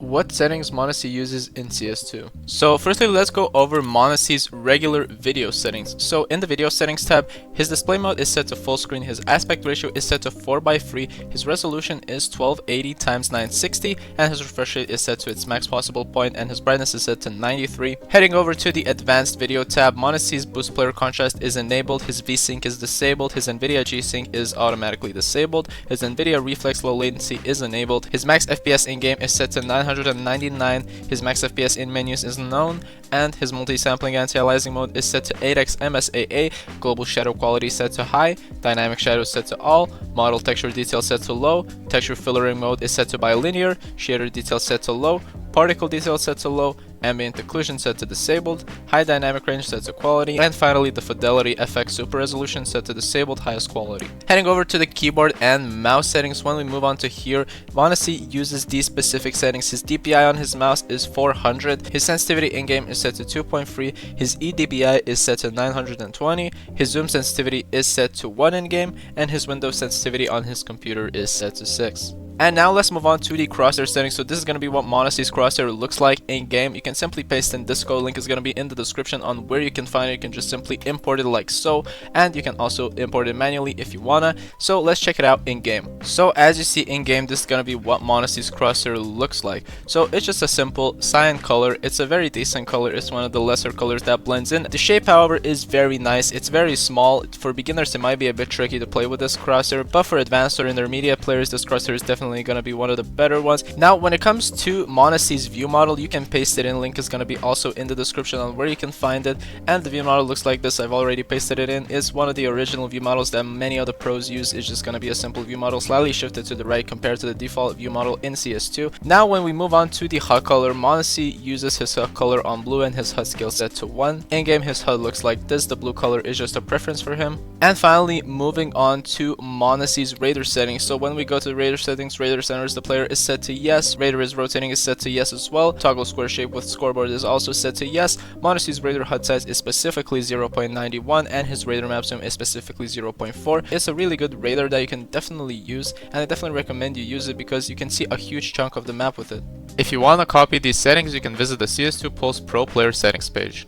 What settings m0NESY uses in CS2. So firstly, let's go over m0NESY's regular video settings. So in the video settings tab, his display mode is set to full screen, his aspect ratio is set to 4:3, his resolution is 1280x960, and his refresh rate is set to its max possible point, and his brightness is set to 93. Heading over to the advanced video tab, m0NESY's boost player contrast is enabled, his VSync is disabled, his NVIDIA G-Sync is automatically disabled, his NVIDIA Reflex low latency is enabled, his max FPS in-game is set to 999, his max FPS in menus is known, and his multi-sampling anti-aliasing mode is set to 8x MSAA, global shadow quality set to high, dynamic shadow set to all, model texture detail set to low, texture fillering mode is set to bilinear, shader detail set to low, particle detail set to low, ambient occlusion set to disabled, high dynamic range set to quality, and finally the fidelity FX super resolution set to disabled, highest quality. Heading over to the keyboard and mouse settings, when we move on to here, m0NESY uses these specific settings. His DPI on his mouse is 400, his sensitivity in-game is set to 2.3, his eDPI is set to 920, his zoom sensitivity is set to 1 in-game, and his window sensitivity on his computer is set to 6. And now let's move on to the crosshair settings. So this is going to be what m0NESY's crosshair looks like in game. You can simply paste in this code. Link is going to be in the description on where you can find it. You can just simply import it like so, and you can also import it manually if you wanna. So let's check it out in game. So as you see in game, this is going to be what m0NESY's crosshair looks like. So it's just a simple cyan color. It's a very decent color. It's one of the lesser colors that blends in. The shape, however, is very nice. It's very small. For beginners, it might be a bit tricky to play with this crosshair, but for advanced or intermediate players, this crosshair is definitely going to be one of the better ones. Now when it comes to m0NESY's view model, you can paste it in. Link is going to be also in the description on where you can find it, and the view model looks like this. I've already pasted it in. It's one of the original view models that many other pros use. It's just going to be a simple view model slightly shifted to the right compared to the default view model in CS2. Now when we move on to the HUD color, m0NESY uses his HUD color on blue and his HUD scale set to 1. In game his HUD looks like this. The blue color is just a preference for him. And finally moving on to m0NESY's radar settings. So when we go to the radar settings, radar centers, the player is set to yes, radar is rotating is set to yes as well, toggle square shape with scoreboard is also set to yes, m0NESY's radar HUD size is specifically 0.91 and his radar map zoom is specifically 0.4. It's a really good radar that you can definitely use, and I definitely recommend you use it because you can see a huge chunk of the map with it. If you want to copy these settings, you can visit the CS2 Pulse Pro Player settings page.